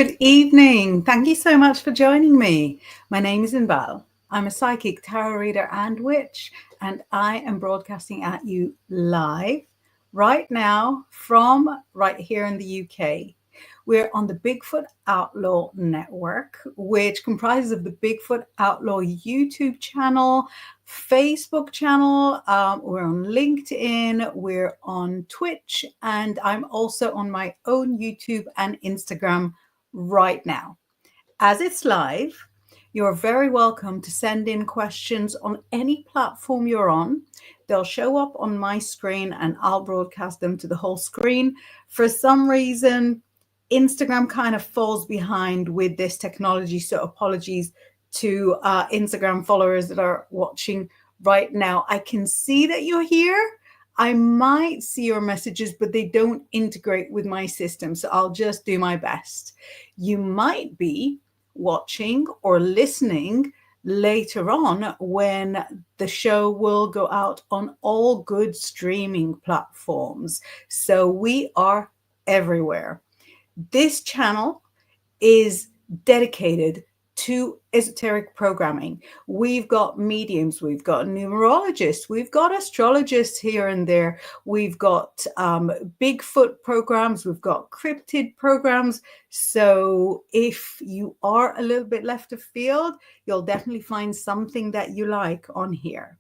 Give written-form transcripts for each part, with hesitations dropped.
Good evening. Thank you so much for joining me. My name is Inbaal. I'm a psychic, tarot reader, and witch, and I am broadcasting at you live right now from right here in the UK. We're on the Bigfoot Outlaw Network, which comprises of the Bigfoot Outlaw YouTube channel, Facebook channel. We're on LinkedIn, we're on Twitch, and I'm also on my own YouTube and Instagram right now. As it's live, you're very welcome to send in questions on any platform you're on. They'll show up on my screen and I'll broadcast them to the whole screen. For some reason, Instagram kind of falls behind with this technology, so apologies to Instagram followers that are watching right now. I can see that you're here. I might see your messages, but they don't integrate with my system, so I'll just do my best. You might be watching or listening later on when the show will go out on all good streaming platforms. So we are everywhere. This channel is dedicated to esoteric programming. We've got mediums, we've got numerologists, we've got astrologists here and there, we've got Bigfoot programs, we've got cryptid programs. So if you are a little bit left of field, you'll definitely find something that you like on here.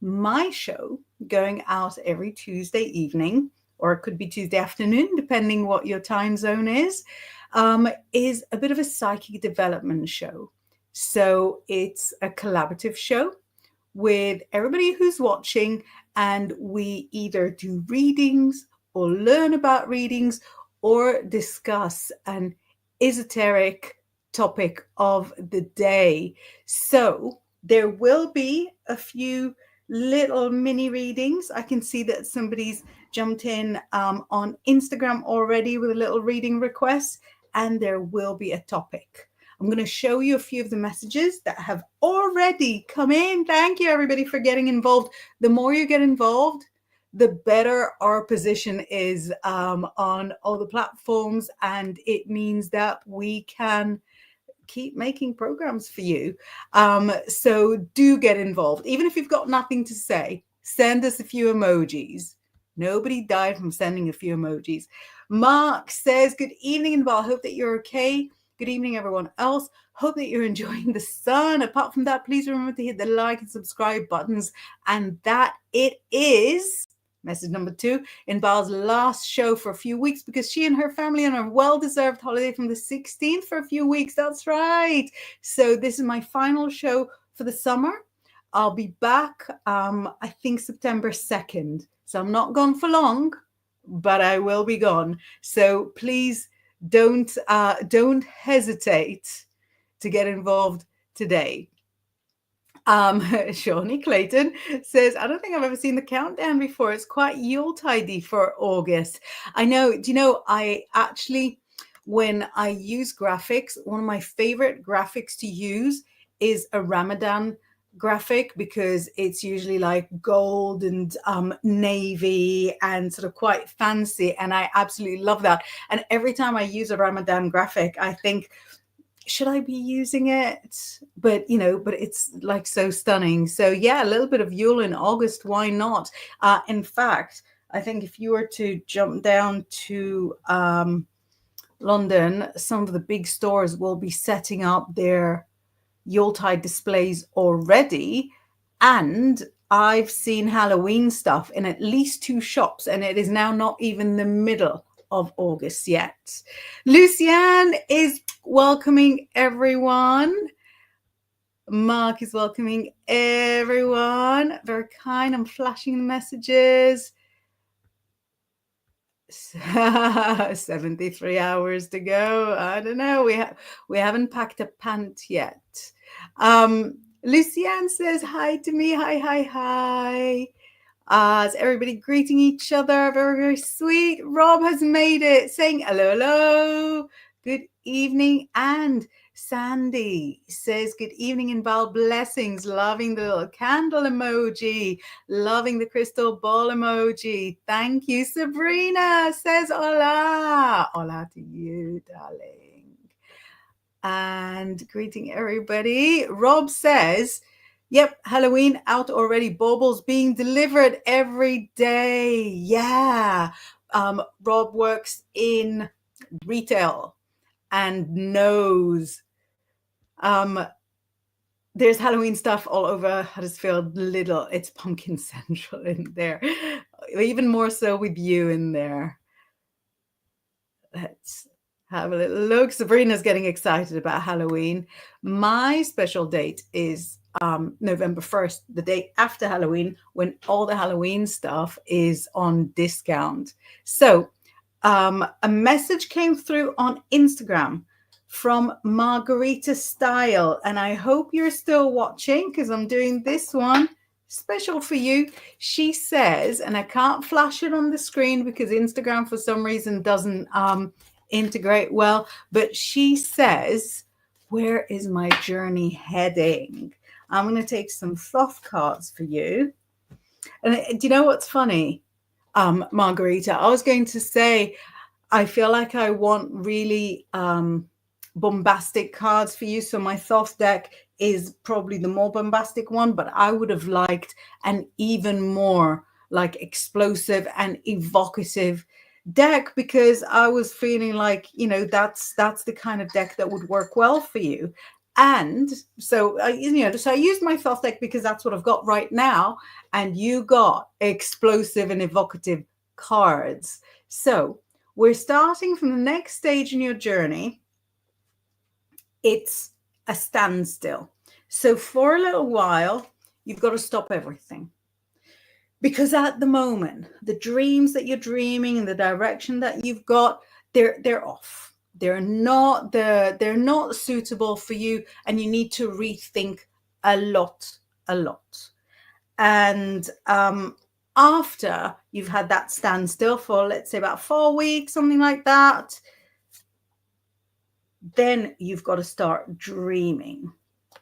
My show going out every Tuesday evening, or it could be Tuesday afternoon, depending what your time zone is a bit of a psychic development show. So it's a collaborative show with everybody who's watching, and we either do readings or learn about readings or discuss an esoteric topic of the day. So there will be a few little mini readings. I can see that somebody's jumped in on Instagram already with a little reading request, and there will be a topic. I'm going to show you a few of the messages that have already come in. Thank you, everybody, for getting involved. The more you get involved, the better our position is on all the platforms, and it means that we can keep making programs for you. So do get involved. Even if you've got nothing to say, send us a few emojis. Nobody died from sending a few emojis. Mark says, good evening, Inbaal. Hope that you're okay. Good evening, everyone else. Hope that you're enjoying the sun. Apart from that, please remember to hit the like and subscribe buttons. And that it is message number 2, Inbaal's last show for a few weeks, because she and her family are on a well-deserved holiday from the 16th for a few weeks. That's right. So this is my final show for the summer. I'll be back, I think September 2nd. So I'm not gone for long, but I will be gone. So please don't hesitate to get involved today. Shawnee Clayton says, I don't think I've ever seen the countdown before. It's quite Yuletidey for August. I know. Do you know, I actually, when I use graphics, one of my favorite graphics to use is a Ramadan graphic, because it's usually like gold and navy and sort of quite fancy. And I absolutely love that. And every time I use a Ramadan graphic, I think, should I be using it? But, but it's like so stunning. So yeah, a little bit of Yule in August. Why not? In fact, I think if you were to jump down to London, some of the big stores will be setting up their Yuletide displays already. And I've seen Halloween stuff in at least 2 shops, and it is now not even the middle of August yet. Lucianne is welcoming everyone. Mark is welcoming everyone. Very kind. I'm flashing the messages. 73 hours to go. I don't know. We haven't packed a pant yet. Lucianne says hi to me. Hi. Is everybody greeting each other? Very, very sweet. Rob has made it, saying hello. Good evening. And Sandy says, good evening, Inbaal, blessings. Loving the little candle emoji. Loving the crystal ball emoji. Thank you. Sabrina says hola. Hola to you, darling. And greeting everybody. Rob says, yep, Halloween out already. Baubles being delivered every day. Yeah. Rob works in retail and knows there's Halloween stuff all over Huddersfield. Little, it's pumpkin central in there. Even more so with you in there. Let's have a little look. Sabrina's getting excited about Halloween. My special date is November 1st, the day after Halloween, when all the Halloween stuff is on discount. So a message came through on Instagram from Margarita Style, and I hope you're still watching because I'm doing this one special for you. She says, and I can't flash it on the screen because Instagram for some reason doesn't integrate well, but she says, where is my journey heading? I'm going to take some soft cards for you. And do you know what's funny, Margarita? I was going to say, I feel like I want really bombastic cards for you. So my soft deck is probably the more bombastic one, but I would have liked an even more like explosive and evocative deck, because I was feeling like, you know, that's the kind of deck that would work well for you. And so, so I used my soft deck because that's what I've got right now. And you got explosive and evocative cards. So we're starting from the next stage in your journey. It's a standstill. So for a little while, you've got to stop everything. Because at the moment, the dreams that you're dreaming and the direction that you've got, they're off. They're not suitable for you, and you need to rethink a lot. And after you've had that standstill for, let's say, about 4 weeks, something like that, then you've got to start dreaming.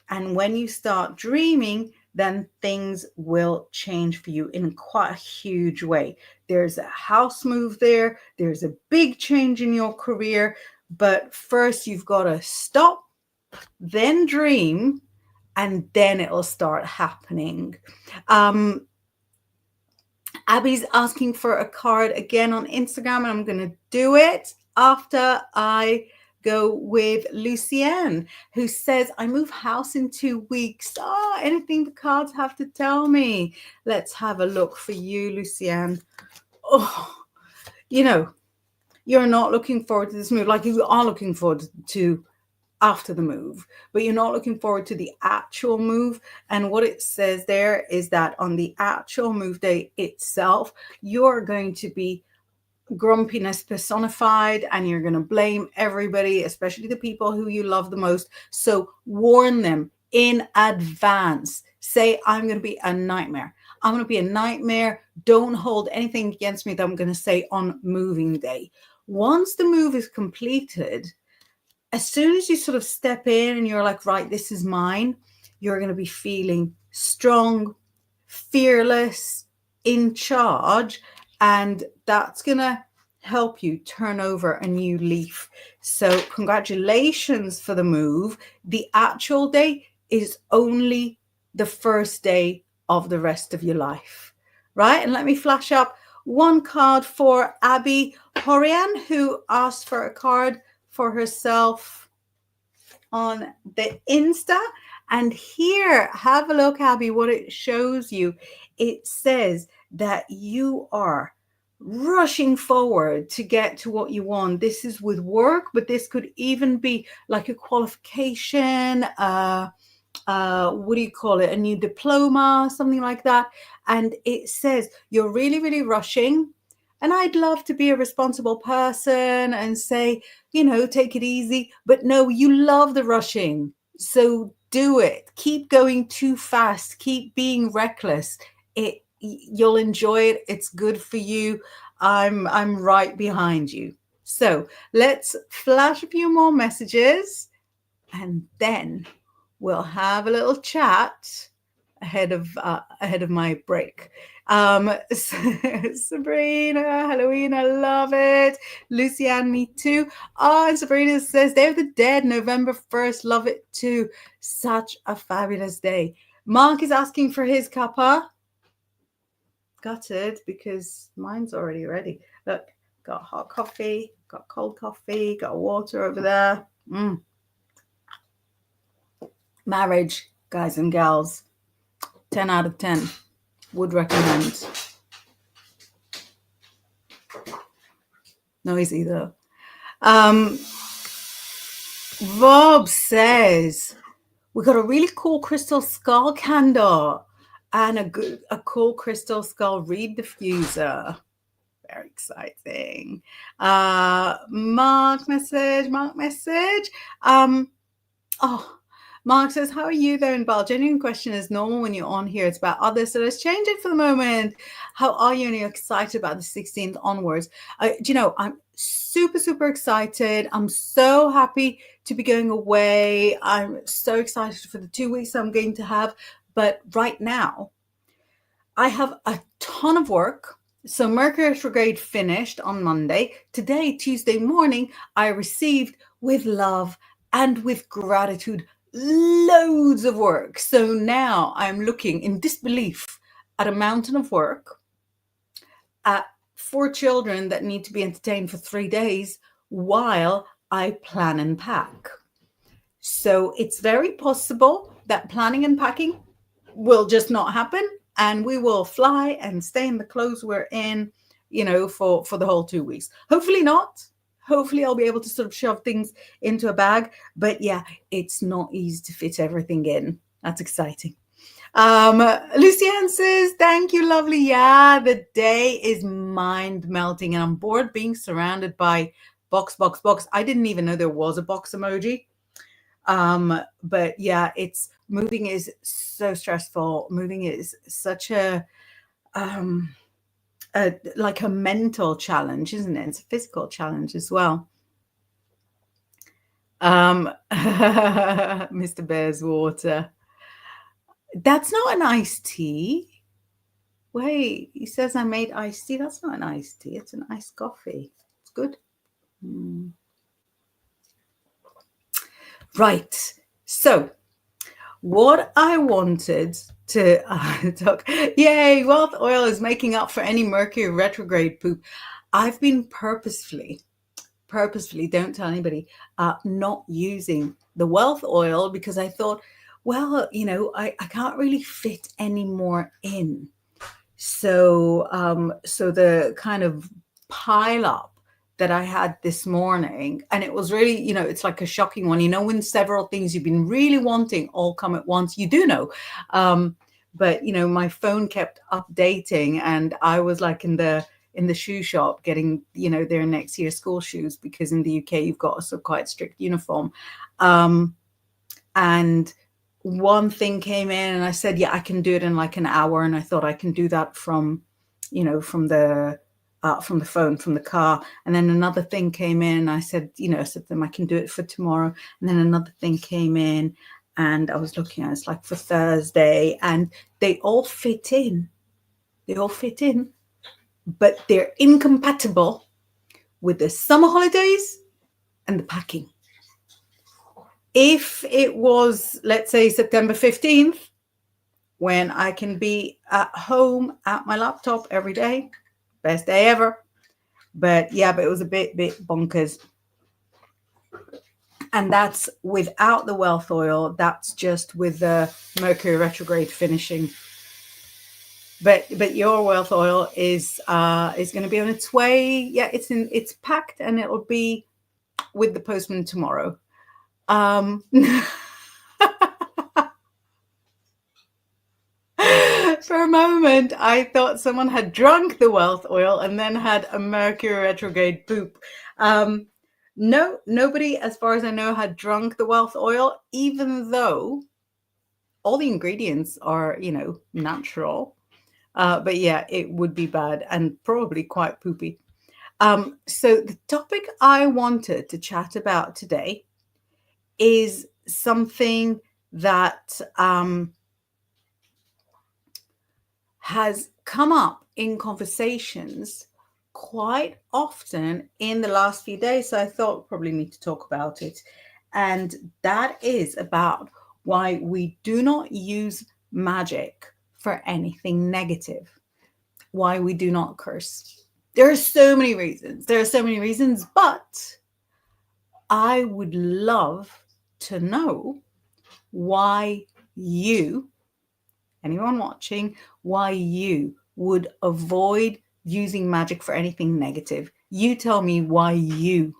And when you start dreaming, then things will change for you in quite a huge way. There's a house move there. There's a big change in your career. But first, you've got to stop, then dream, and then it'll start happening. Abby's asking for a card again on Instagram, and I'm going to do it after I go with Lucienne, who says, I move house in 2 weeks. Anything the cards have to tell me. Let's have a look for you, Lucienne. Oh, you know, you're not looking forward to this move like you are looking forward to after the move, but you're not looking forward to the actual move. And what it says there is that on the actual move day itself, you're going to be grumpiness personified, and you're going to blame everybody, especially the people who you love the most. So warn them in advance. Say, I'm going to be a nightmare. I'm going to be a nightmare. Don't hold anything against me that I'm going to say on moving day. Once the move is completed, as soon as you sort of step in and you're like, right, this is mine, you're going to be feeling strong, fearless, in charge. And that's going to help you turn over a new leaf. So congratulations for the move. The actual day is only the first day of the rest of your life, right? And let me flash up one card for Abby Horian, who asked for a card for herself on the Insta. And here, have a look, Abby, what it shows you. It says that you are rushing forward to get to what you want. This is with work, but this could even be like a qualification, what do you call it? A new diploma, something like that. And it says you're really, really rushing. And I'd love to be a responsible person and say, you know, take it easy. But no, you love the rushing. So do it. Keep going too fast. Keep being reckless. You'll enjoy it. It's good for you. I'm right behind you. So let's flash a few more messages, and then we'll have a little chat ahead of my break. Sabrina, Halloween, I love it. Lucianne, me too. Oh, and Sabrina says, Day of the Dead, November 1st. Love it too. Such a fabulous day. Mark is asking for his cuppa. Got it, because mine's already ready. Look, got hot coffee, got cold coffee, got water over there. Marriage, guys and gals, 10 out of 10. Would recommend. Noisy though. Rob says we got a really cool crystal skull candle and a cool crystal skull reed diffuser. Very exciting. Mark message. Mark says, how are you there, Inbaal? Genuine question is normal when you're on here. It's about others. So let's change it for the moment. How are you? And you're excited about the 16th onwards. Do you know, I'm super, super excited. I'm so happy to be going away. I'm so excited for the 2 weeks I'm going to have. But right now, I have a ton of work. So Mercury retrograde finished on Monday. Today, Tuesday morning, I received with love and with gratitude loads of work. So now I'm looking in disbelief at a mountain of work, at 4 children that need to be entertained for 3 days while I plan and pack. So it's very possible that planning and packing will just not happen, and we will fly and stay in the clothes we're in, you know, for the whole 2 weeks. Hopefully not. Hopefully I'll be able to sort of shove things into a bag. But yeah, it's not easy to fit everything in. That's exciting. Lucianne says, thank you, lovely. Yeah, the day is mind melting and I'm bored being surrounded by box. I didn't even know there was a box emoji. But yeah, it's moving is so stressful. Moving is such a like a mental challenge, isn't it? It's a physical challenge as well. Mr. Bear's water. That's not an iced tea. Wait, he says I made iced tea. That's not an iced tea. It's an iced coffee. It's good. Right. So what I wanted to talk, yay, wealth oil is making up for any Mercury retrograde poop. I've been purposefully, don't tell anybody, not using the wealth oil because I thought, well, you know, I can't really fit any more in. So, so the kind of pile up that I had this morning, and it was really, you know, it's like a shocking one, you know, when several things you've been really wanting all come at once, you do know. But, you know, my phone kept updating and I was like in the shoe shop getting, you know, their next year school shoes, because in the UK, you've got a quite strict uniform. And one thing came in and I said, yeah, I can do it in like an hour. And I thought I can do that from, you know, from the phone, from the car. And then another thing came in. I said, you know, I said to them, I can do it for tomorrow. And then another thing came in and I was looking at it's like for Thursday, and they all fit in. But they're incompatible with the summer holidays and the packing. If it was, let's say, September 15th, when I can be at home at my laptop every day, best day ever. But yeah, but it was a bit bonkers. And that's without the wealth oil. That's just with the Mercury retrograde finishing. But your wealth oil is going to be on its way. Yeah, it's packed and it'll be with the postman tomorrow. For a moment, I thought someone had drunk the wealth oil and then had a Mercury retrograde poop. No, nobody, as far as I know, had drunk the wealth oil, even though all the ingredients are, you know, natural. But yeah, it would be bad and probably quite poopy. So the topic I wanted to chat about today is something that has come up in conversations quite often in the last few days. So I thought probably need to talk about it. And that is about why we do not use magic for anything negative, why we do not curse. There are so many reasons. But I would love to know why you, anyone watching, why you would avoid using magic for anything negative. You tell me why you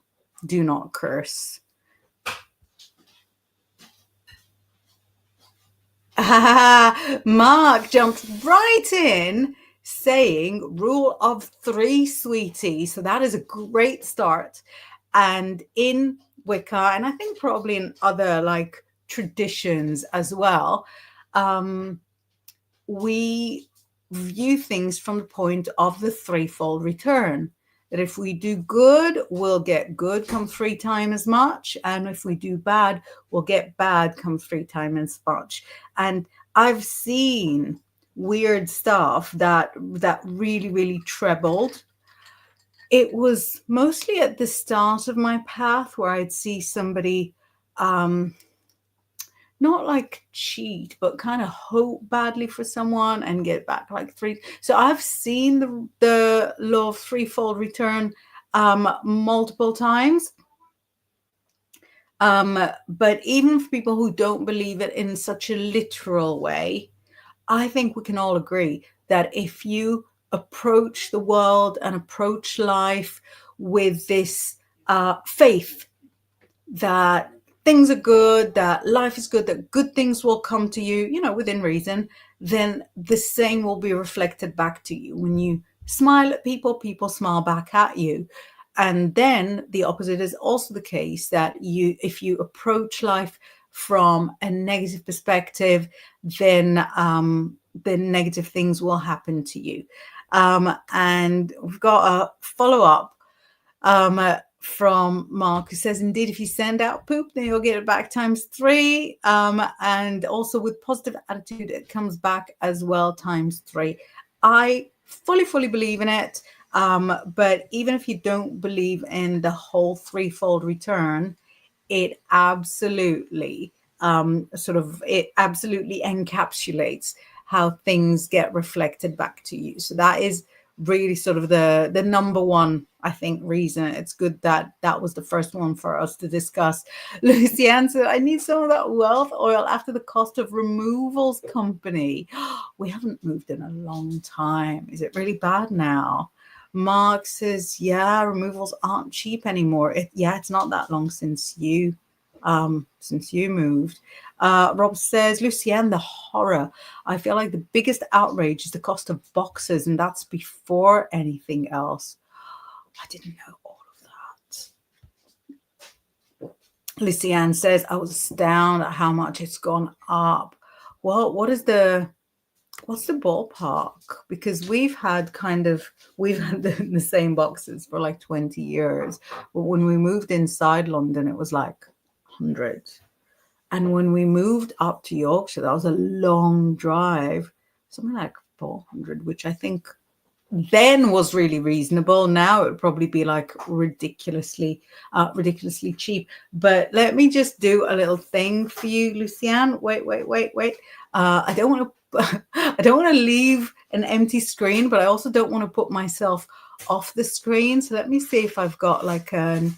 do not curse. Mark jumped right in saying rule of 3, sweetie. So that is a great start. And in Wicca, and I think probably in other like traditions as well, we view things from the point of the threefold return. That if we do good, we'll get good come 3 times as much. And if we do bad, we'll get bad come 3 times as much. And I've seen weird stuff that really, really trebled. It was mostly at the start of my path where I'd see somebody not like cheat, but kind of hope badly for someone and get back like 3. So I've seen the law of threefold return multiple times. But even for people who don't believe it in such a literal way, I think we can all agree that if you approach the world and approach life with this faith that things are good, that life is good, that good things will come to you, you know, within reason, then the same will be reflected back to you. When you smile at people, people smile back at you. And then the opposite is also the case, that if you approach life from a negative perspective, then negative things will happen to you. And we've got a follow-up from Mark, who says, indeed, if you send out poop, then you'll get it back times 3. And also with positive attitude, it comes back as well times 3. I fully believe in it. But even if you don't believe in the whole threefold return, it absolutely encapsulates how things get reflected back to you. So that is really sort of the number one, I think, reason. It's good that that was the first one for us to discuss. Lucianne said, I need some of that wealth oil after the cost of removals company. We haven't moved in a long time. Is it really bad now? Mark says, yeah, removals aren't cheap anymore. It's not that long since you moved. Rob says, Lucianne, the horror. I feel like the biggest outrage is the cost of boxes, and that's before anything else. I didn't know all of that. Lucianne says, I was astounded at how much it's gone up. Well, what's the ballpark? Because we've had the same boxes for like 20 years. But when we moved inside London, it was like 100. And when we moved up to Yorkshire, that was a long drive, something like 400, which I think then was really reasonable. Now it would probably be like ridiculously cheap. But let me just do a little thing for you, Lucianne. Wait. I don't want to leave an empty screen, but I also don't want to put myself off the screen. So let me see if I've got like an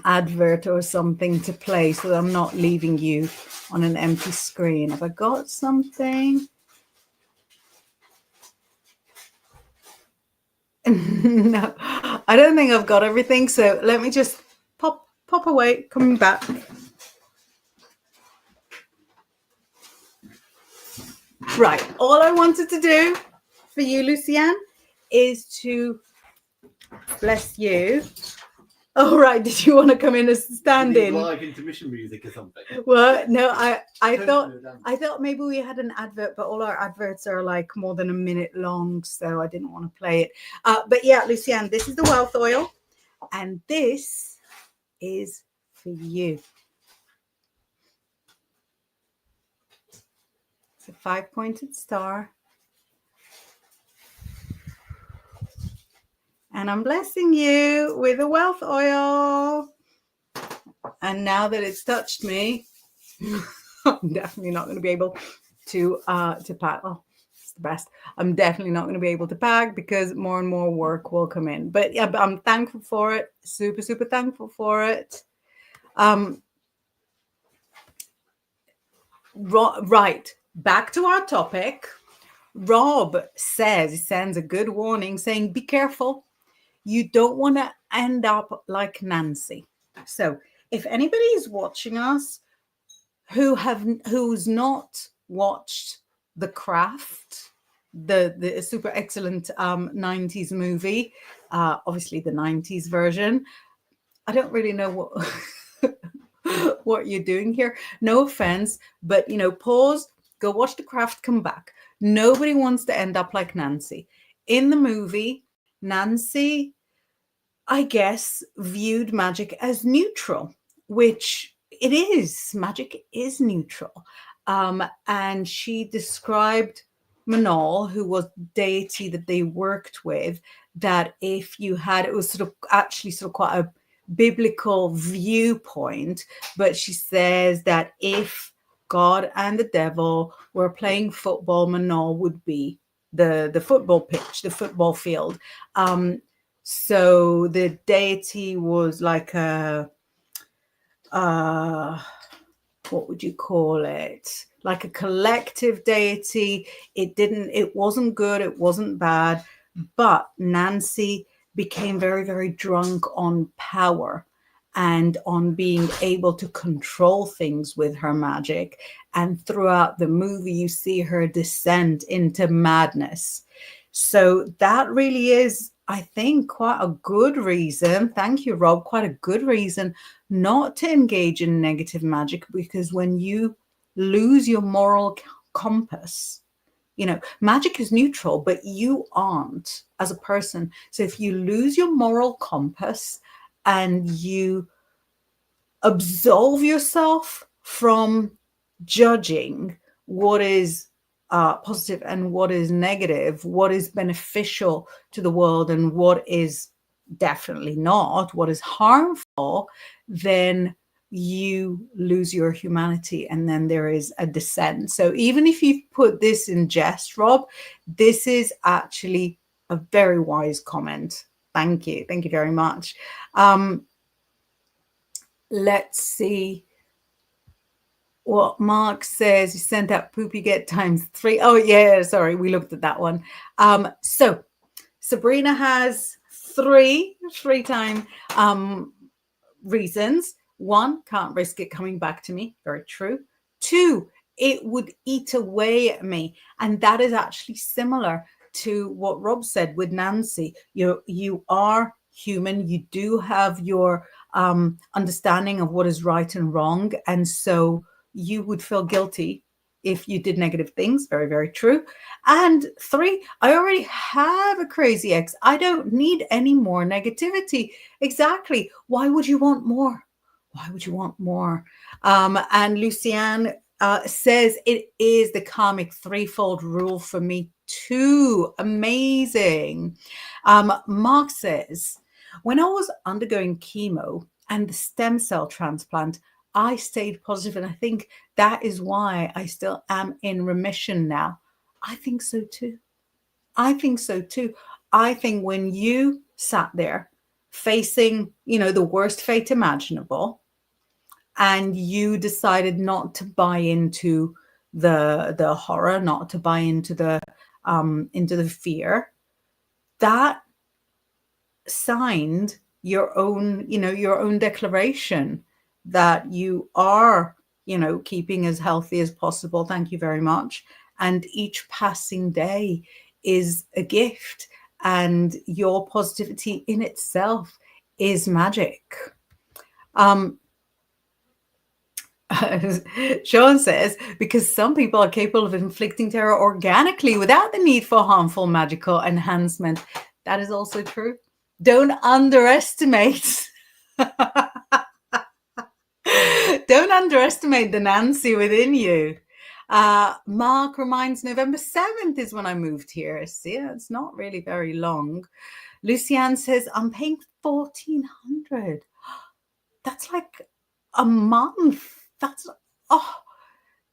advert or something to play so that I'm not leaving you on an empty screen. Have I got something? No, I don't think I've got everything. So let me just pop away, coming back. Right. All I wanted to do for you, Lucianne, is to bless you. Oh, right. Did you want to come in as stand-in? Live intermission music or something? Well, no, I thought maybe we had an advert, but all our adverts are like more than a minute long, so I didn't want to play it. But yeah, Lucianne, this is the wealth oil, and this is for you. It's a 5-pointed star. And I'm blessing you with a wealth oil. And now that it's touched me, I'm definitely not going to be able to pack. Oh, it's the best. I'm definitely not going to be able to pack because more and more work will come in. But yeah, I'm thankful for it. Super, super thankful for it. Right. Back to our topic. Rob says, he sends a good warning saying, be careful. You don't want to end up like Nancy. So if anybody is watching us who's not watched The Craft, the super excellent 90s movie, obviously the 90s version, I don't really know what what you're doing here. No offense, but pause, go watch The Craft, come back. Nobody wants to end up like Nancy. In the movie, Nancy, I guess, viewed magic as neutral, which it is. Magic is neutral. And she described Manal, who was the deity that they worked with, that if you had, it was sort of quite a biblical viewpoint, but she says that if God and the devil were playing football, Manal would be the football pitch, the football field. So the deity was like a what would you call it? Like a collective deity. It wasn't good, it wasn't bad, but Nancy became very, very drunk on power and on being able to control things with her magic. And throughout the movie, you see her descent into madness. So that really is, I think, quite a good reason. Thank you, Rob. Quite a good reason not to engage in negative magic, because when you lose your moral compass, magic is neutral, but you aren't as a person. So if you lose your moral compass and you absolve yourself from judging what is positive and what is negative, what is beneficial to the world and what is definitely not, what is harmful, then you lose your humanity and then there is a descent. So even if you put this in jest, Rob, this is actually a very wise comment. Thank you. Thank you very much. Let's see what Mark says. You sent out poop, you get ×3. Oh yeah, sorry, we looked at that one. So Sabrina has three time reasons. One, can't risk it coming back to me. Very true. Two, it would eat away at me. And that is actually similar to what Rob said with Nancy. You are human. You do have your understanding of what is right and wrong. And so you would feel guilty if you did negative things. Very, very true. And three, I already have a crazy ex. I don't need any more negativity. Exactly. Why would you want more? Why would you want more? And Luciane says it is the karmic threefold rule for me too. Amazing. Mark says, when I was undergoing chemo and the stem cell transplant, I stayed positive, and I think that is why I still am in remission now. I think so too. I think so too. I think when you sat there facing, the worst fate imaginable, and you decided not to buy into the horror, not to buy into the fear, that signed your own declaration that you are, keeping as healthy as possible. Thank you very much. And each passing day is a gift, and your positivity in itself is magic. Sean says, because some people are capable of inflicting terror organically without the need for harmful magical enhancement. That is also true. Don't underestimate. Don't underestimate the Nancy within you. Mark reminds November 7th is when I moved here. See, it's not really very long. Lucianne says, I'm paying $1,400. That's like a month.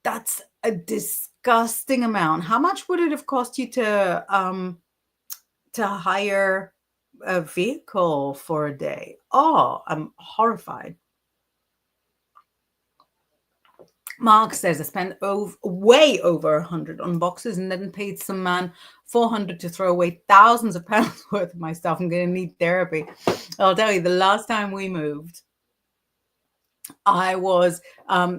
That's a disgusting amount. How much would it have cost you to hire a vehicle for a day? Oh, I'm horrified. Mark says, I spent way over 100 on boxes and then paid some man 400 to throw away thousands of pounds worth of my stuff. I'm going to need therapy. I'll tell you, the last time we moved, I was,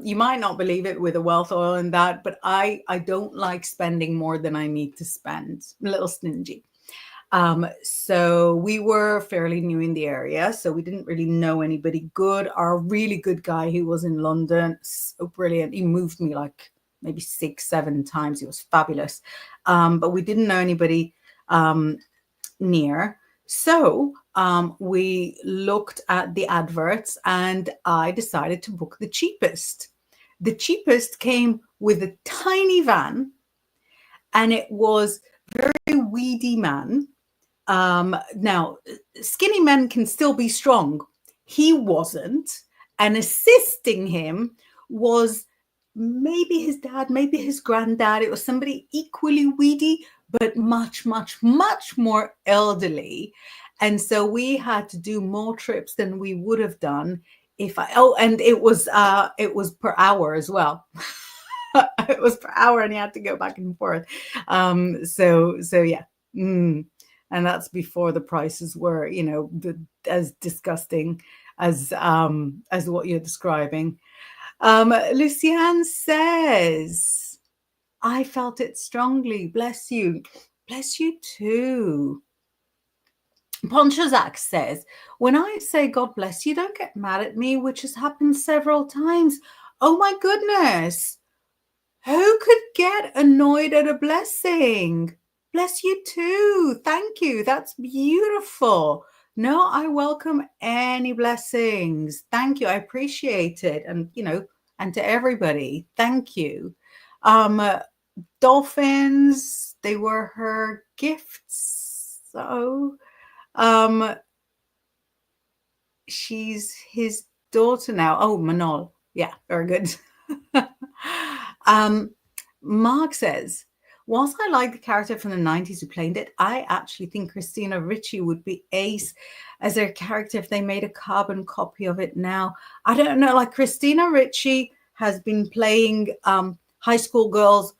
you might not believe it with a wealth oil and that, but I don't like spending more than I need to spend. I'm a little stingy. So we were fairly new in the area, so we didn't really know anybody good. Our really good guy who was in London, so brilliant. He moved me like maybe 6-7 times. He was fabulous. But we didn't know anybody near. So we looked at the adverts and I decided to book the cheapest. The cheapest came with a tiny van and it was very weedy man. Now, skinny men can still be strong. He wasn't. And assisting him was maybe his dad, maybe his granddad. It was somebody equally weedy, but much, much, much more elderly. And so we had to do more trips than we would have done if and it was per hour as well. It was per hour and you had to go back and forth. So yeah. And that's before the prices were, as disgusting as what you're describing. Lucianne says, I felt it strongly. Bless you. Bless you too. Ponchazak says, when I say God bless you, don't get mad at me, which has happened several times. Oh my goodness. Who could get annoyed at a blessing? Bless you too. Thank you. That's beautiful. No, I welcome any blessings. Thank you. I appreciate it. And, and to everybody, thank you. Dolphins, they were her gifts. So, she's his daughter now. Oh, Manol. Yeah, very good. Mark says, whilst I like the character from the 90s who played it, I actually think Christina Ricci would be ace as their character if they made a carbon copy of it now. I don't know, like Christina Ricci has been playing high school girls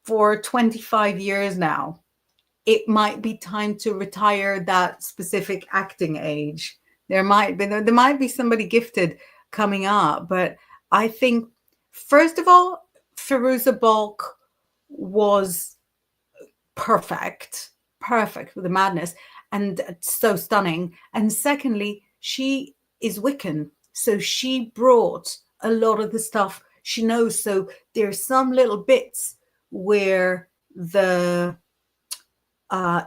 for 25 years now. It might be time to retire that specific acting age. There might be somebody gifted coming up, but I think, first of all, Firuza Balk was perfect with the madness and so stunning. And secondly, she is Wiccan. So she brought a lot of the stuff she knows. So there's some little bits where the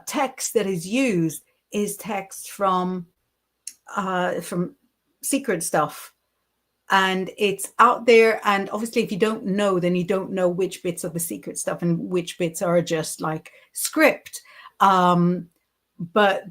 text that is used is text from secret stuff. And it's out there. And obviously, if you don't know, then you don't know which bits of the secret stuff and which bits are just like script. But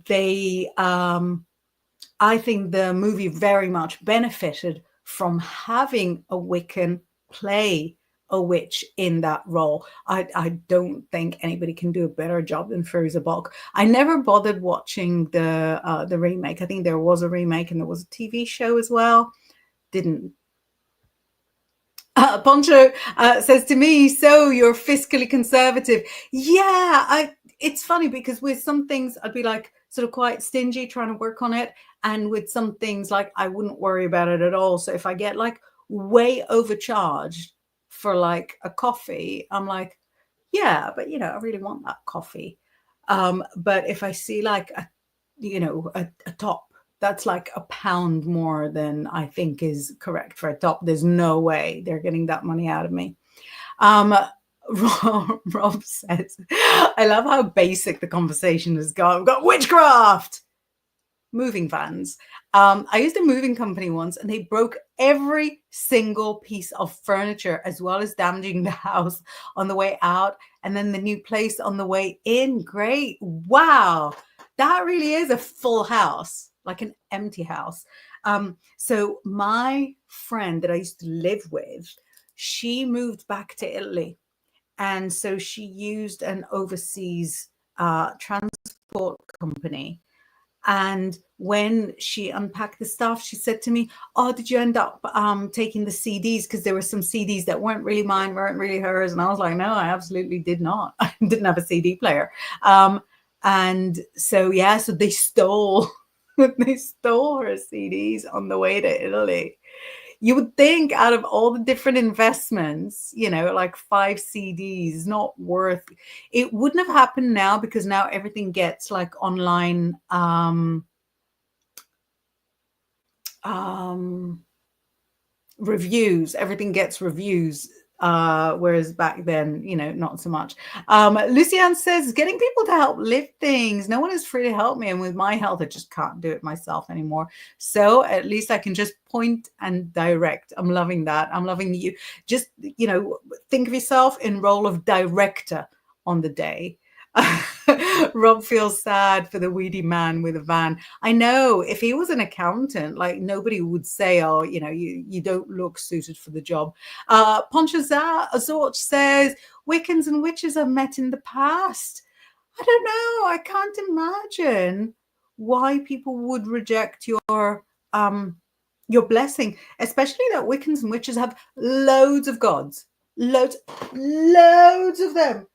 they, I think the movie very much benefited from having a Wiccan play a witch in that role. I don't think anybody can do a better job than Firuza Balk. I never bothered watching the remake. I think there was a remake and there was a TV show as well. Didn't. Poncho says to me, so you're fiscally conservative. Yeah, it's funny because with some things I'd be like sort of quite stingy trying to work on it. And with some things like I wouldn't worry about it at all. So if I get like way overcharged for like a coffee, I'm like, yeah, but I really want that coffee. But if I see like a top that's like £1 more than I think is correct for a top, there's no way they're getting that money out of me. Rob says, I love how basic the conversation has gone. We've got witchcraft, moving vans. I used a moving company once and they broke every single piece of furniture as well as damaging the house on the way out and then the new place on the way in. Great. Wow. that really is a full house, like an empty house. So my friend that I used to live with, she moved back to Italy. And so she used an overseas transport company. And when she unpacked the stuff, she said to me, "Oh, did you end up taking the CDs? Because there were some CDs that weren't really mine, weren't really hers." And I was like, "No, I absolutely did not. I didn't have a CD player." And so, yeah, so they stole they stole her CDs on the way to Italy. You would think out of all the different investments, like 5 CDs is not worth it. Wouldn't have happened now because now everything gets like online reviews. Everything gets reviews. Whereas back then, not so much. Lucianne says, getting people to help lift things. No one is free to help me. And with my health, I just can't do it myself anymore. So at least I can just point and direct. I'm loving that. I'm loving you. Just, think of yourself in role of director on the day. Rob feels sad for the weedy man with a van. I know if he was an accountant, like nobody would say, "Oh, you don't look suited for the job." Poncho Azorch says, Wiccans and witches I've met in the past. I don't know. I can't imagine why people would reject your blessing, especially that Wiccans and witches have loads of gods, loads of them.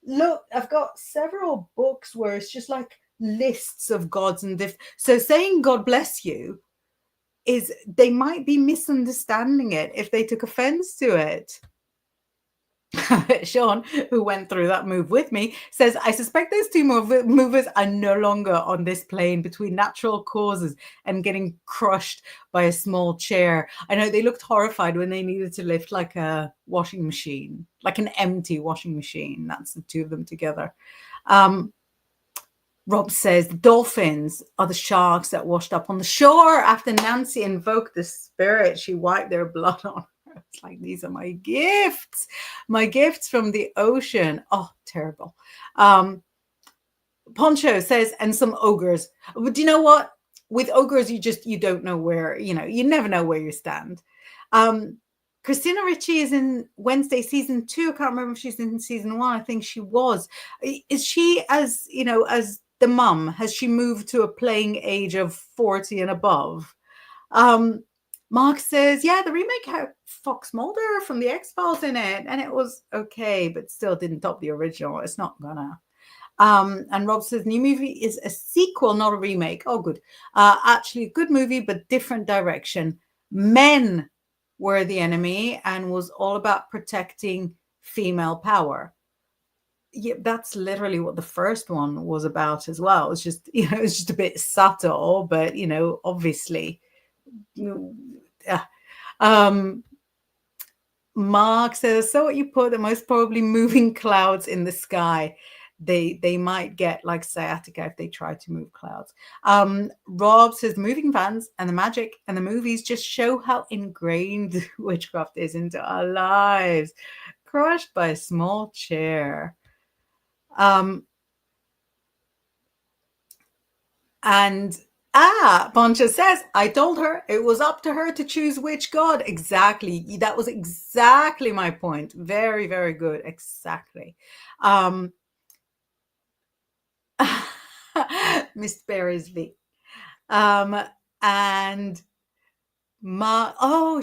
Look, I've got several books where it's just like lists of gods and so saying God bless you is, they might be misunderstanding it if they took offense to it. Sean, who went through that move with me, says, I suspect those two movers are no longer on this plane between natural causes and getting crushed by a small chair. I know they looked horrified when they needed to lift like a washing machine, like an empty washing machine. That's the two of them together. Rob says, the dolphins are the sharks that washed up on the shore after Nancy invoked the spirit. She wiped their blood on her. It's like, these are my gifts from the ocean. Oh, terrible. Poncho says, and some ogres. But do you know what? With ogres, you don't know where, you never know where you stand. Christina Ricci is in Wednesday season 2. I can't remember if she's in season 1. I think she was. Is she, as the mum, has she moved to a playing age of 40 and above? Mark says, yeah, the remake had Fox Mulder from the X-Files in it, and it was okay, but still didn't top the original. It's not gonna. And Rob says, new movie is a sequel, not a remake. Oh, good. Actually, a good movie, but different direction. Men were the enemy and was all about protecting female power. Yeah, that's literally what the first one was about as well. It's just, it's just a bit subtle, but, obviously. Mark says, so what you put the most probably moving clouds in the sky. They might get like sciatica if they try to move clouds. Rob says, moving vans and the magic and the movies just show how ingrained witchcraft is into our lives. Crushed by a small chair. Poncho says, I told her it was up to her to choose which god. Exactly. That was exactly my point. Very, very good. Exactly. Miss Beresby. And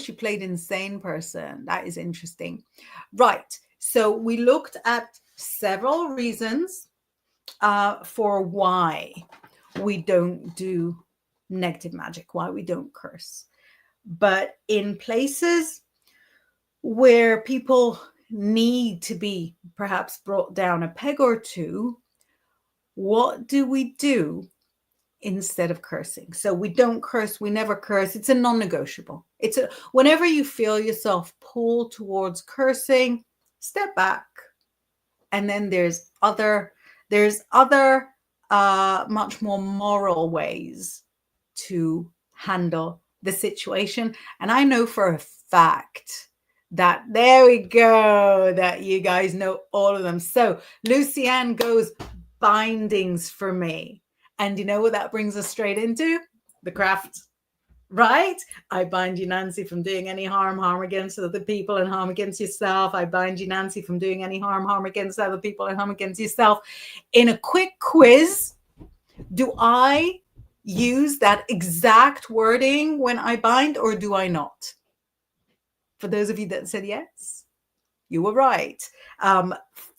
she played insane person. That is interesting. Right. So we looked at several reasons for why we don't do negative magic, why we don't curse. But in places where people need to be perhaps brought down a peg or two, what do we do instead of cursing? So we don't curse, we never curse. It's a non-negotiable. Whenever you feel yourself pull towards cursing, step back. And then there's other much more moral ways to handle the situation. And I know for a fact that, there we go, that you guys know all of them. So Lucianne goes, bindings for me. And you know what that brings us straight into? The craft, right? I bind you, Nancy, from doing any harm against other people and harm against yourself. I bind you, Nancy, from doing any harm against other people and harm against yourself. In a quick quiz, do I use that exact wording when I bind, or do I not? For those of you that said yes, you were right.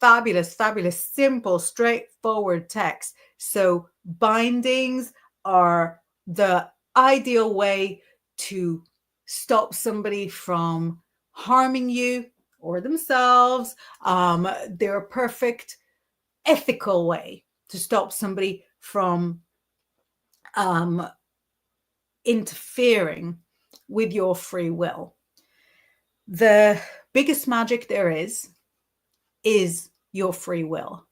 Fabulous, fabulous, simple, straightforward text. So bindings are the ideal way to stop somebody from harming you or themselves. They're a perfect ethical way to stop somebody from interfering with your free will. The biggest magic there is your free will.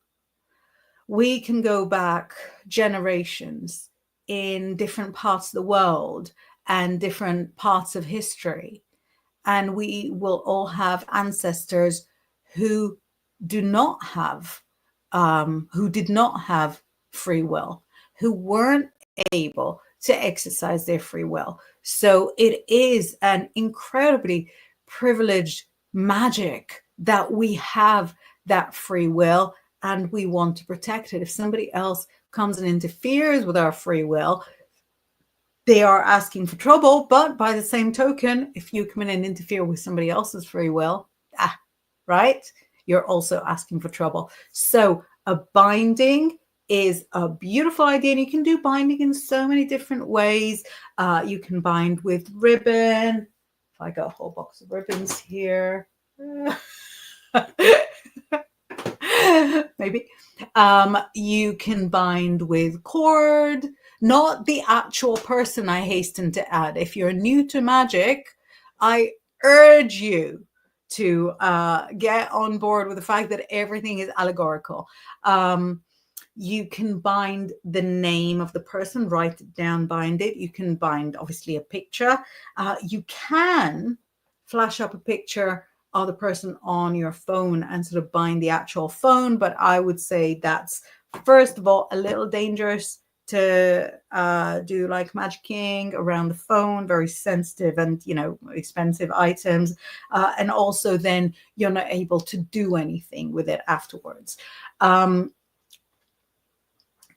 We can go back generations in different parts of the world and different parts of history, and we will all have ancestors who did not have free will, who weren't able to exercise their free will. So it is an incredibly privileged magic that we have that free will, and we want to protect it. If somebody else comes and interferes with our free will, they are asking for trouble. But by the same token, if you come in and interfere with somebody else's free will, right, you're also asking for trouble. So a binding is a beautiful idea, and you can do binding in so many different ways. You can bind with ribbon. If I got a whole box of ribbons here. Maybe. You can bind with cord, not the actual person, I hasten to add. If you're new to magic, I urge you to get on board with the fact that everything is allegorical. You can bind the name of the person, write it down, bind it. You can bind, obviously, a picture. You can flash up a picture of the person on your phone and sort of bind the actual phone. But I would say that's, first of all, a little dangerous to do like magicking around the phone, very sensitive and, expensive items. And also then you're not able to do anything with it afterwards.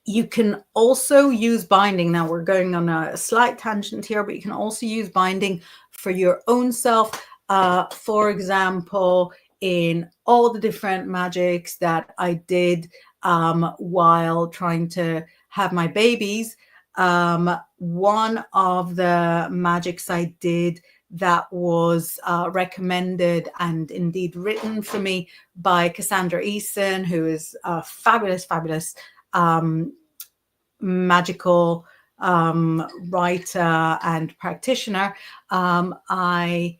You can also use binding. Now we're going on a slight tangent here, but you can also use binding for your own self. For example, in all the different magics that I did while trying to have my babies, one of the magics I did that was recommended and indeed written for me by Cassandra Eason, who is a fabulous, fabulous magical writer and practitioner. I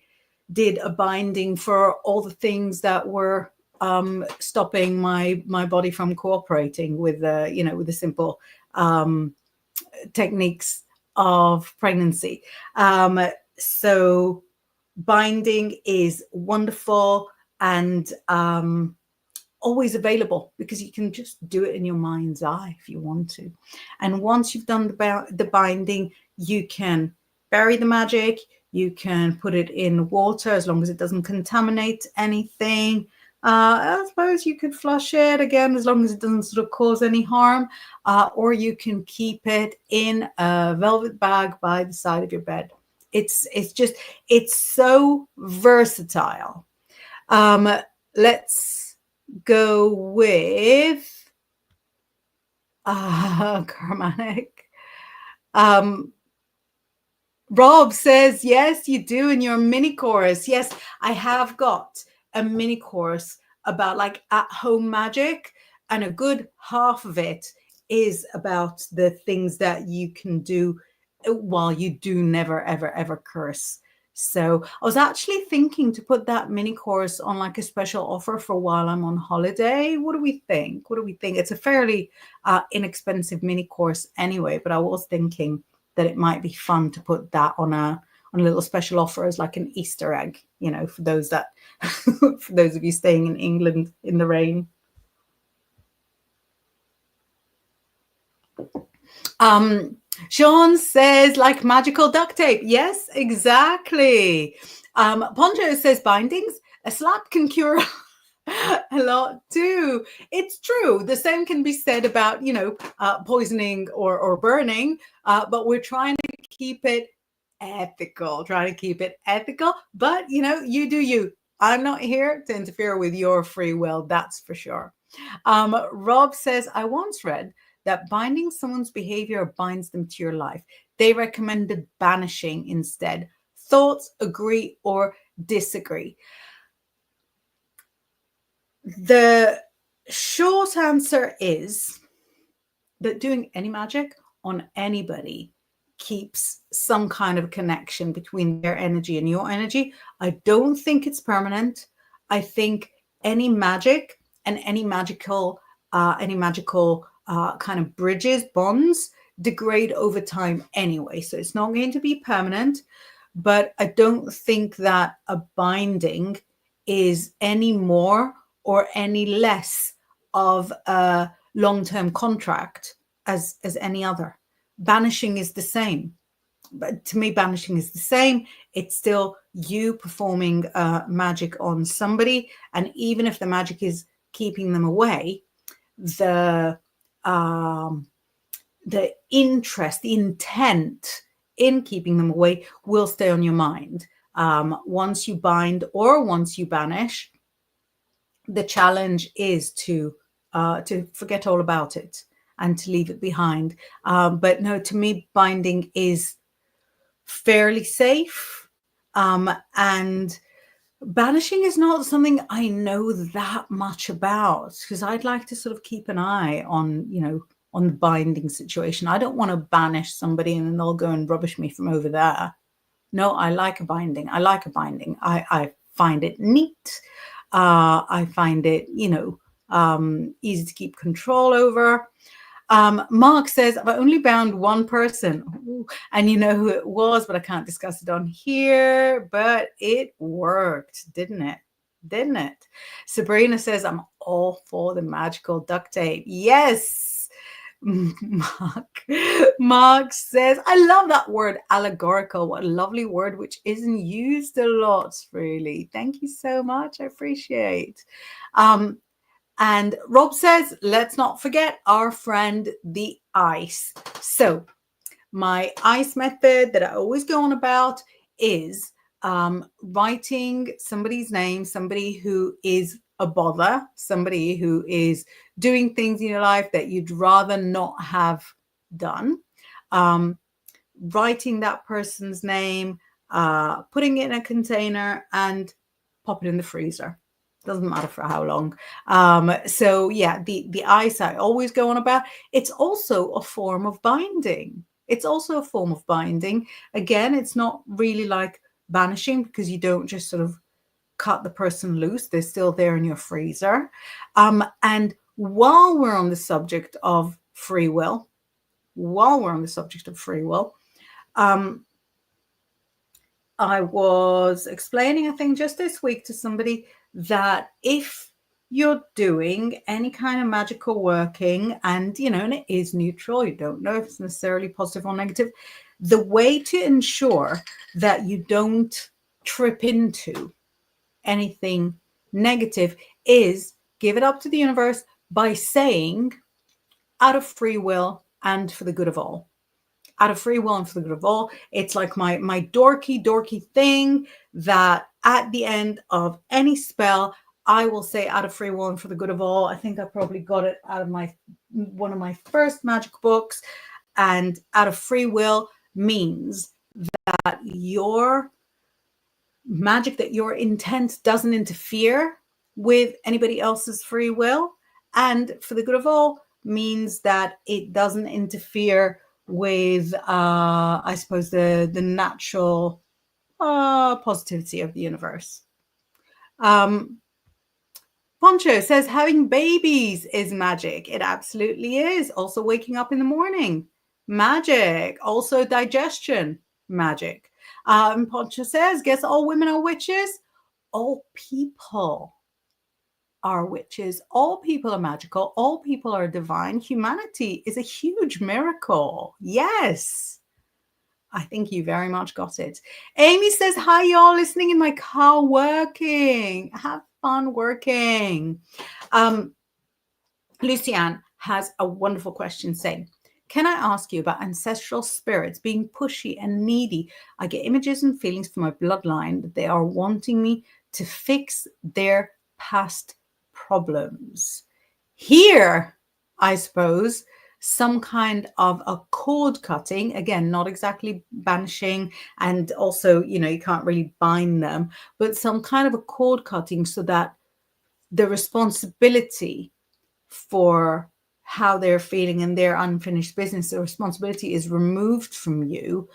did a binding for all the things that were stopping my body from cooperating with with the simple techniques of pregnancy. So binding is wonderful and always available, because you can just do it in your mind's eye if you want to. And once you've done the binding, you can bury the magic, you can put it in water as long as it doesn't contaminate anything. I suppose you could flush it again as long as it doesn't sort of cause any harm, or you can keep it in a velvet bag by the side of your bed. It's so versatile. Let's go with Karmanik. Rob says, yes, you do in your mini course. Yes, I have got a mini course about like at-home magic, and a good half of it is about the things that you can do while you do never, ever, ever curse. So I was actually thinking to put that mini course on like a special offer for while I'm on holiday. What do we think? It's a fairly inexpensive mini course anyway, but I was thinking that it might be fun to put that on a little special offer as like an Easter egg, for those that for those of you staying in England in the rain. Sean says, like magical duct tape. Yes, exactly. Poncho says, bindings, a slap can cure a lot too. It's true. The same can be said about, poisoning or burning, but we're trying to keep it ethical, but you do you. I'm not here to interfere with your free will, that's for sure. Rob says, I once read that binding someone's behavior binds them to your life. They recommended banishing instead. Thoughts, agree or disagree? The short answer is that doing any magic on anybody keeps some kind of connection between their energy and your energy. I don't think it's permanent. I think any magic and any magical kind of bridges, bonds, degrade over time anyway. So it's not going to be permanent. But I don't think that a binding is any more or any less of a long-term contract as any other. Banishing is the same. But to me, banishing is the same. It's still you performing magic on somebody. And even if the magic is keeping them away, the interest, the intent in keeping them away will stay on your mind. Once you bind or once you banish, the challenge is to forget all about it and to leave it behind. But no, to me, binding is fairly safe. And banishing is not something I know that much about, because I'd like to sort of keep an eye on, on the binding situation. I don't want to banish somebody and then they'll go and rubbish me from over there. No, I like a binding. I find it neat. I find it, easy to keep control over. Mark says, I've only bound one person. Ooh, and you know who it was, but I can't discuss it on here. But it worked, didn't it? Didn't it? Sabrina says, I'm all for the magical duct tape. Yes. Mark says, I love that word, allegorical. What a lovely word, which isn't used a lot, really. Thank you so much. I appreciate. And Rob says, let's not forget our friend, the ice. So my ice method that I always go on about is writing somebody's name, somebody who is a bother, somebody who is doing things in your life that you'd rather not have done. Writing that person's name, putting it in a container and pop it in the freezer. Doesn't matter for how long. So yeah, the ice I always go on about. It's also a form of binding. Again, it's not really like banishing, because you don't just sort of cut the person loose. They're still there in your freezer. And while we're on the subject of free will, I was explaining, I think just this week, to somebody that if you're doing any kind of magical working and, and it is neutral, you don't know if it's necessarily positive or negative, the way to ensure that you don't trip into anything negative is give it up to the universe by saying, out of free will and for the good of all. Out of free will and for the good of all. It's like my dorky thing that at the end of any spell, I will say out of free will and for the good of all. I think I probably got it out of one of my first magic books. And out of free will means that your magic, that your intent doesn't interfere with anybody else's free will. And for the good of all means that it doesn't interfere with, I suppose, the natural positivity of the universe. Poncho says, having babies is magic. It absolutely is. Also waking up in the morning, magic. Also digestion, magic. Poncho says, guess all women are witches? All people are witches. All people are magical. All people are divine. Humanity is a huge miracle. Yes. I think you very much got it. Amy says, hi, y'all, listening in my car working. Have fun working. Lucianne has a wonderful question saying, can I ask you about ancestral spirits being pushy and needy? I get images and feelings from my bloodline that they are wanting me to fix their past problems. Here, I suppose, some kind of a cord cutting, again, not exactly banishing, and also, you can't really bind them, but some kind of a cord cutting so that the responsibility for how they're feeling and their unfinished business, the responsibility is removed from you.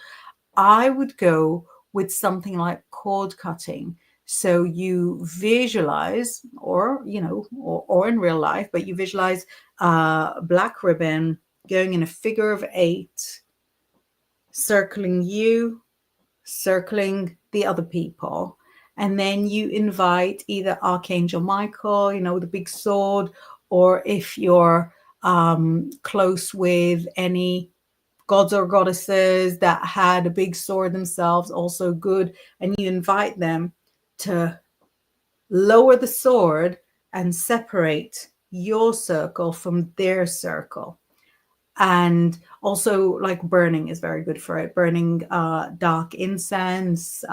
I would go with something like cord cutting. So you visualize, or in real life, but you visualize a black ribbon going in a figure of 8, circling you, circling the other people. And then you invite either Archangel Michael, with a big sword, or if you're close with any gods or goddesses that had a big sword themselves, also good. And you invite them to lower the sword and separate your circle from their circle. And also, like, burning is very good for it. Burning dark incense,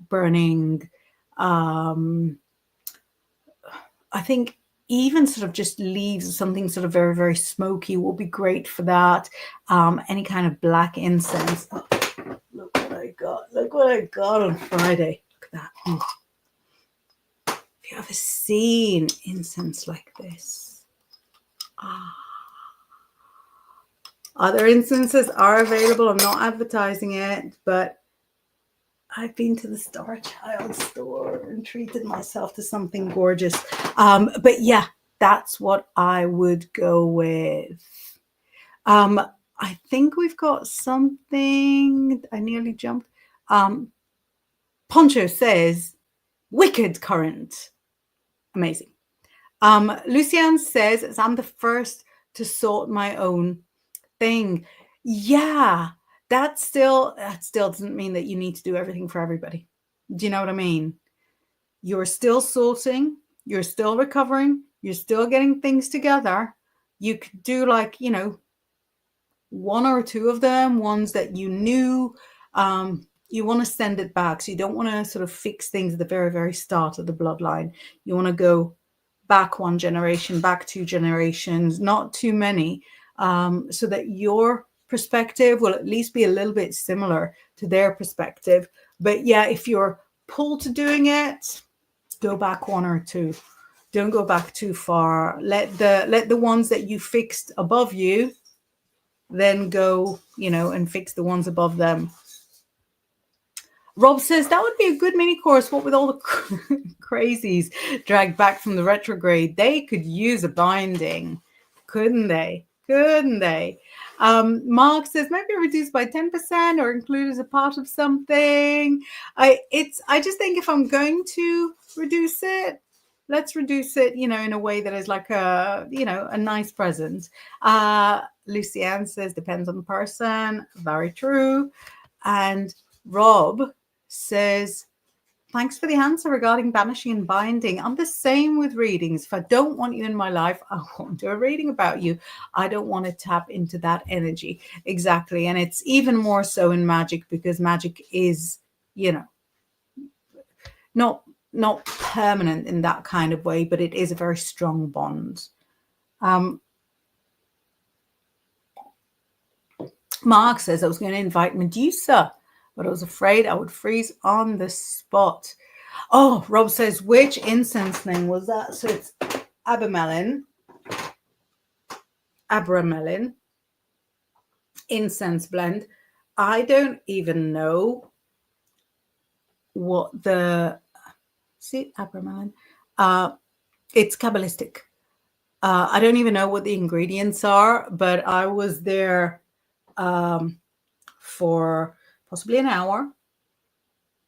burning, I think even sort of just leaves, something sort of very, very smoky will be great for that. Any kind of black incense. Oh, look what I got. Look what I got on Friday. Look at that. Have you ever seen incense like this? Other incenses are available. I'm not advertising it, but I've been to the Star Child store and treated myself to something gorgeous. But yeah, that's what I would go with. I think we've got something. I nearly jumped. Poncho says, wicked current. Amazing. Lucianne says, I'm the first to sort my own thing. Yeah, that still doesn't mean that you need to do everything for everybody. Do you know what I mean? You're still sorting, you're still recovering, you're still getting things together. You could do, like, one or two of them, ones that you knew. You want to send it back. So you don't want to sort of fix things at the very, very start of the bloodline. You want to go back 1 generation, back 2 generations, not too many, so that your perspective will at least be a little bit similar to their perspective. But yeah, if you're pulled to doing it, go back 1 or 2. Don't go back too far. Let the ones that you fixed above you then go, and fix the ones above them. Rob says that would be a good mini course. What with all the crazies dragged back from the retrograde, they could use a binding, couldn't they? Mark says maybe reduce by 10% or include as a part of something. I just think if I'm going to reduce it, let's reduce it, in a way that is like a nice present. Lucianne says depends on the person. Very true. And Rob says, thanks for the answer regarding banishing and binding. I'm the same with readings. If I don't want you in my life, I won't do a reading about you. I don't want to tap into that energy. Exactly. And it's even more so in magic, because magic is, not permanent in that kind of way, but it is a very strong bond. Mark says, I was going to invite Medusa, but I was afraid I would freeze on the spot. Oh, Rob says, which incense name was that? So it's Abramelin incense blend. I don't even know what Abramelin. It's Kabbalistic. I don't even know what the ingredients are, but I was there for possibly an hour,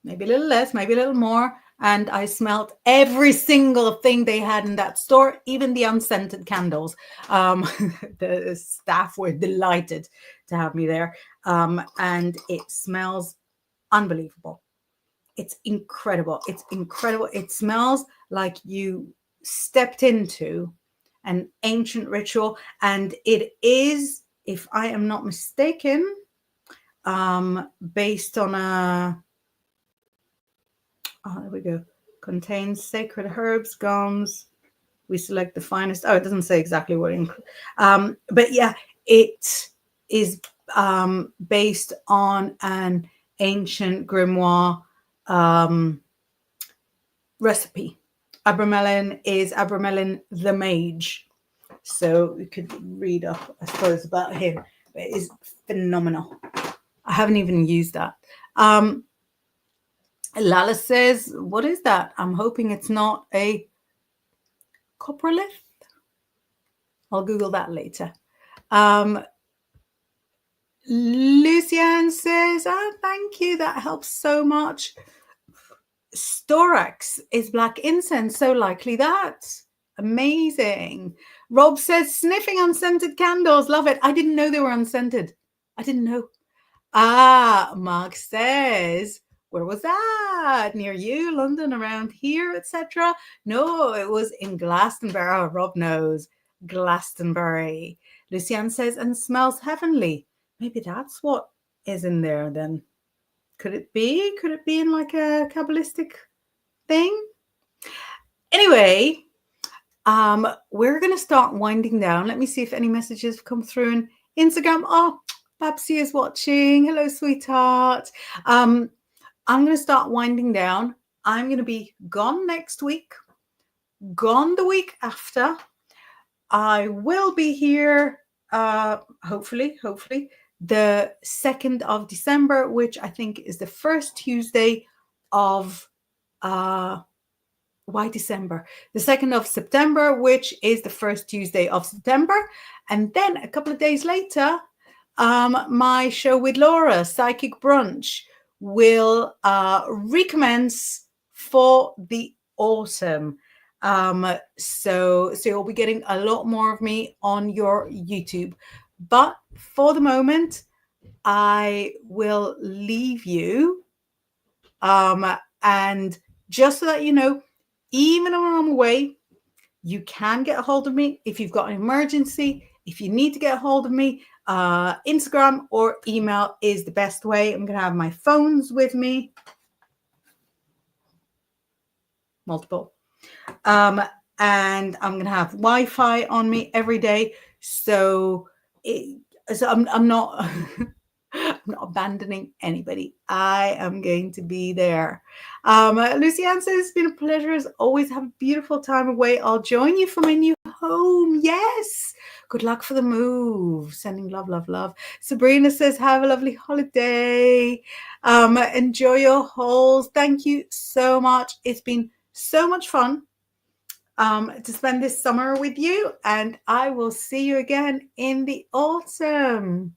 maybe a little less, maybe a little more. and I smelled every single thing they had in that store, even the unscented candles. The staff were delighted to have me there, and it smells unbelievable. It's incredible. It's incredible. It smells like you stepped into an ancient ritual, and it is, if I am not mistaken, based on a, oh, there we go, contains sacred herbs, gums. We select the finest. Oh, it doesn't say exactly what but yeah, it is based on an ancient grimoire recipe. Abramelin is Abramelin the Mage. So we could read up, I suppose, about him. But it is phenomenal. I haven't even used that. Lala says, what is that? I'm hoping it's not a coprolith. I'll Google that later. Lucianne says, oh, thank you. That helps so much. Storax is black incense. So likely that. Amazing. Rob says, sniffing unscented candles. Love it. I didn't know they were unscented. I didn't know. Mark says, where was that? Near you, London, around here, etc. No, it was in Glastonbury. Oh, Rob knows. Glastonbury. Lucianne says, and smells heavenly. Maybe that's what is in there then. Could it be? Could it be in like a Kabbalistic thing? Anyway, we're going to start winding down. Let me see if any messages have come through on Instagram. Oh, Babsy is watching. Hello, sweetheart. I'm going to start winding down. I'm going to be gone next week, gone the week after. I will be here, hopefully, the 2nd of December, which I think is the first Tuesday of, why December? The 2nd of September, which is the first Tuesday of September. And then a couple of days later, my show with Laura, Psychic Brunch, will recommence for the autumn. So you'll be getting a lot more of me on your YouTube. But for the moment, I will leave you. And just so that you know, even when I'm away, you can get a hold of me if you've got an emergency. If you need to get a hold of me, Instagram or email is the best way. I'm going to have my phones with me. Multiple. And I'm going to have Wi-Fi on me every day. So I'm not... I'm not abandoning anybody. I am going to be there. Lucianne says, it's been a pleasure as always. Have a beautiful time away. I'll join you for my new home. Yes. Good luck for the move. Sending love, love, love. Sabrina says, have a lovely holiday. Enjoy your hauls. Thank you so much. It's been so much fun to spend this summer with you. And I will see you again in the autumn.